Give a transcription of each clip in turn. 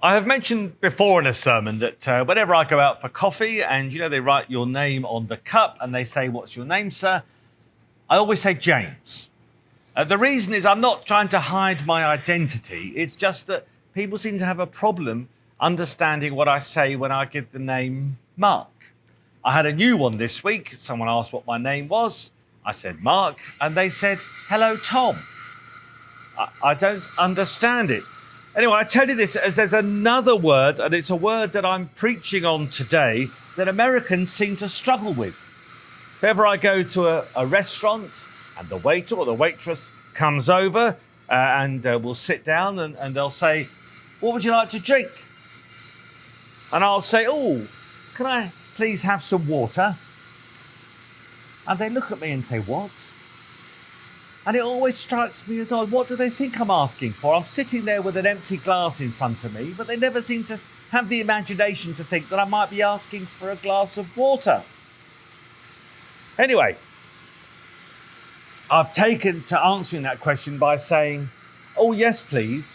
I have mentioned before in a sermon that whenever I go out for coffee and, they write your name on the cup and they say, "What's your name, sir?" I always say James. The reason is I'm not trying to hide my identity. It's just that people seem to have a problem understanding what I say when I give the name Mark. I had a new one this week. Someone asked what my name was. I said Mark, and they said, "Hello, Tom." I don't understand it. Anyway, I tell you this as there's another word, and it's a word that I'm preaching on today that Americans seem to struggle with. If ever I go to a restaurant and the waiter or the waitress comes over and we'll sit down and they'll say, "What would you like to drink?" And I'll say, "Oh, can I please have some water?" And they look at me and say, "What?" And it always strikes me as odd. What do they think I'm asking for? I'm sitting there with an empty glass in front of me, but they never seem to have the imagination to think that I might be asking for a glass of water. Anyway, I've taken to answering that question by saying, "Oh, yes, please.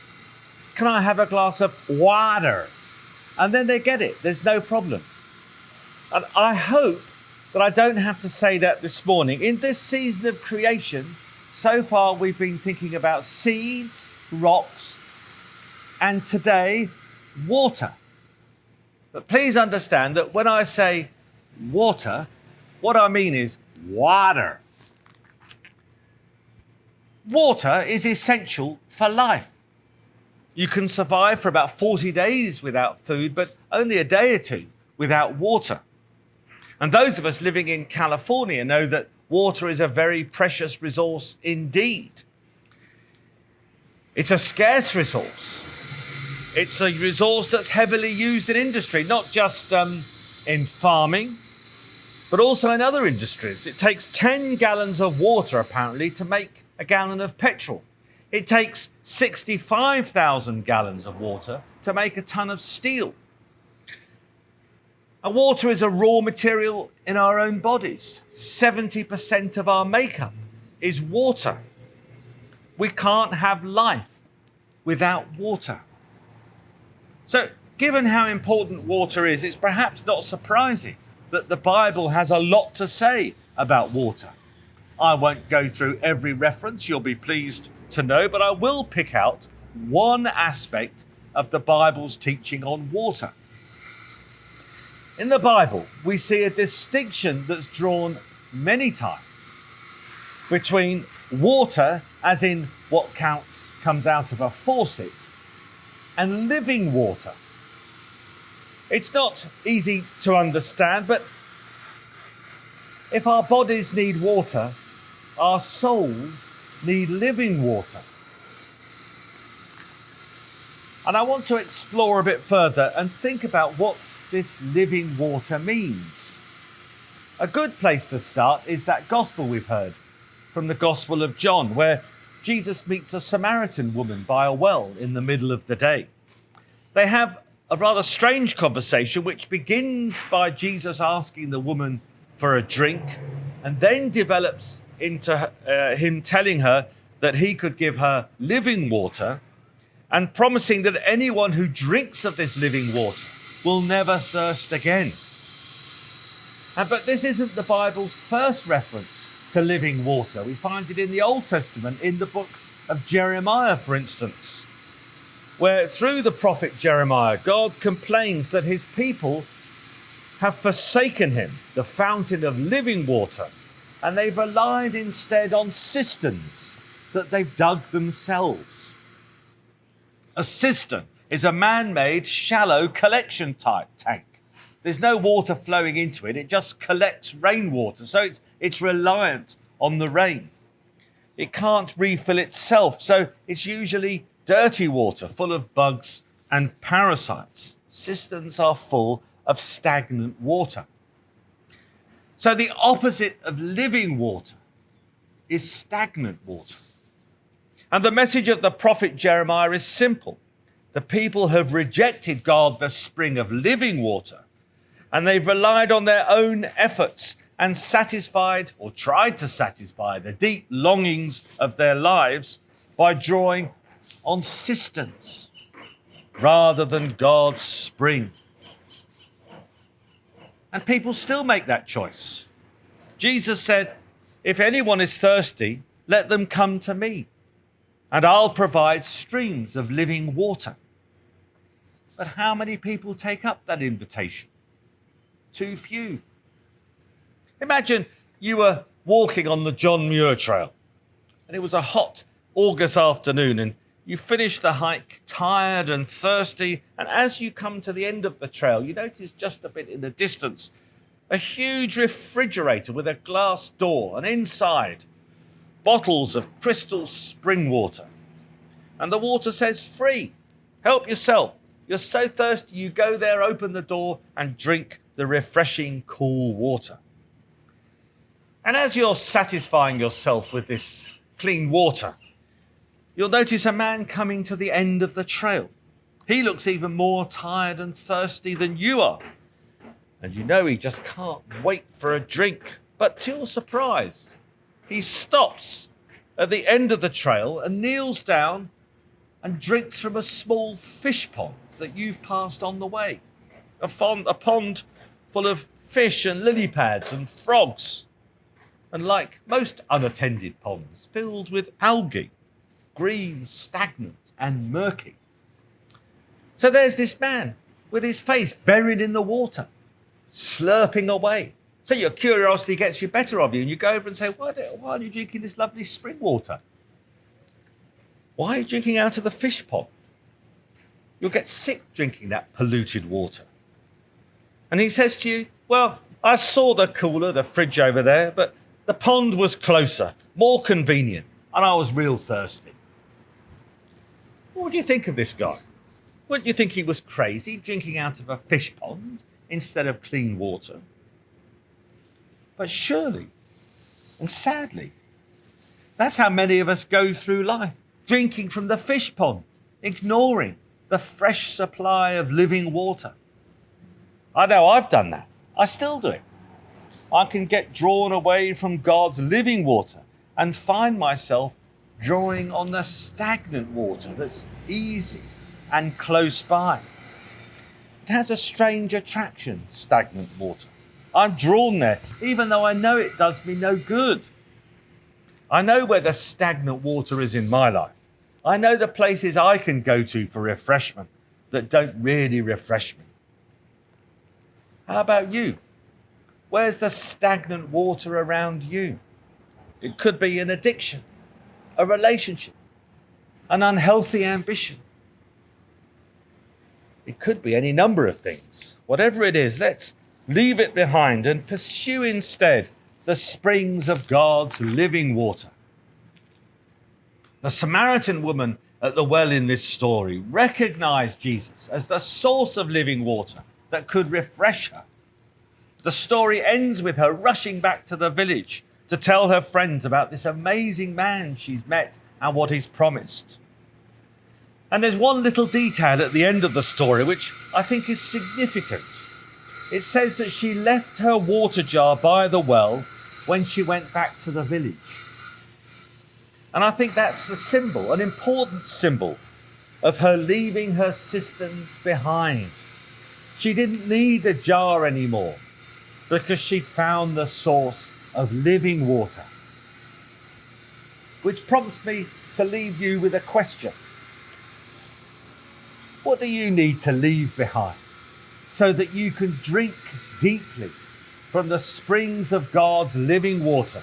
Can I have a glass of water?" And then they get it. There's no problem. And I hope that I don't have to say that this morning. In this season of creation, so far we've been thinking about seeds, rocks, and today, water. But please understand that when I say water, what I mean is water. Water is essential for life. You can survive for about 40 days without food, but only a day or two without water. And those of us living in California know that water is a very precious resource indeed. It's a scarce resource. It's a resource that's heavily used in industry, not just in farming, but also in other industries. It takes 10 gallons of water, apparently, to make a gallon of petrol. It takes 65,000 gallons of water to make a ton of steel. And water is a raw material in our own bodies. 70% of our makeup is water. We can't have life without water. So, given how important water is, it's perhaps not surprising that the Bible has a lot to say about water. I won't go through every reference, you'll be pleased to know, but I will pick out one aspect of the Bible's teaching on water. In the Bible, we see a distinction that's drawn many times between water, as in what comes out of a faucet, and living water. It's not easy to understand, but if our bodies need water, our souls need living water. And I want to explore a bit further and think about what this living water means. A good place to start is that gospel we've heard from the Gospel of John, where Jesus meets a Samaritan woman by a well in the middle of the day. They have a rather strange conversation, which begins by Jesus asking the woman for a drink and then develops into him telling her that he could give her living water and promising that anyone who drinks of this living water will never thirst again. But this isn't the Bible's first reference to living water. We find it in the Old Testament, in the book of Jeremiah, for instance, where through the prophet Jeremiah, God complains that his people have forsaken him, the fountain of living water, and they've relied instead on cisterns that they've dug themselves. A cistern is a man-made, shallow collection type tank. There's no water flowing into it. It just collects rainwater. So it's reliant on the rain. It can't refill itself. So it's usually dirty water full of bugs and parasites. Cisterns are full of stagnant water. So the opposite of living water is stagnant water. And the message of the prophet Jeremiah is simple. The people have rejected God, the spring of living water, and they've relied on their own efforts and satisfied or tried to satisfy the deep longings of their lives by drawing on cisterns. rather than God's spring. And people still make that choice. Jesus said, if anyone is thirsty, let them come to me, and I'll provide streams of living water. But how many people take up that invitation? Too few. Imagine you were walking on the John Muir Trail, and it was a hot August afternoon, and you finished the hike tired and thirsty, and as you come to the end of the trail, you notice just a bit in the distance a huge refrigerator with a glass door, and inside bottles of crystal spring water. And the water says free. Help yourself. You're so thirsty, you go there, open the door, and drink the refreshing, cool water. And as you're satisfying yourself with this clean water, you'll notice a man coming to the end of the trail. He looks even more tired and thirsty than you are. And you know he just can't wait for a drink. But to your surprise, he stops at the end of the trail and kneels down and drinks from a small fish pond that you've passed on the way. A pond full of fish and lily pads and frogs. And like most unattended ponds, filled with algae, green, stagnant and murky. So there's this man with his face buried in the water, slurping away. So your curiosity gets you better of you, and you go over and say, why are you drinking this lovely spring water? Why are you drinking out of the fish pond? You'll get sick drinking that polluted water. And he says to you, well, I saw the cooler, the fridge over there, but the pond was closer, more convenient, and I was real thirsty. What do you think of this guy? Wouldn't you think he was crazy, drinking out of a fish pond instead of clean water? But surely, and sadly, that's how many of us go through life, drinking from the fish pond, ignoring the fresh supply of living water. I know I've done that. I still do it. I can get drawn away from God's living water and find myself drawing on the stagnant water that's easy and close by. It has a strange attraction, stagnant water. I'm drawn there, even though I know it does me no good. I know where the stagnant water is in my life. I know the places I can go to for refreshment that don't really refresh me. How about you? Where's the stagnant water around you? It could be an addiction, a relationship, an unhealthy ambition. It could be any number of things. Whatever it is, let's leave it behind and pursue instead the springs of God's living water. The Samaritan woman at the well in this story recognized Jesus as the source of living water that could refresh her. The story ends with her rushing back to the village to tell her friends about this amazing man she's met and what he's promised. And there's one little detail at the end of the story which I think is significant. It says that she left her water jar by the well when she went back to the village. And I think that's a symbol, an important symbol of her leaving her cisterns behind. She didn't need the jar anymore because she'd found the source of living water. Which prompts me to leave you with a question. What do you need to leave behind so that you can drink deeply from the springs of God's living water,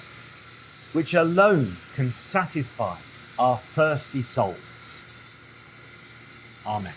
which alone can satisfy our thirsty souls? Amen.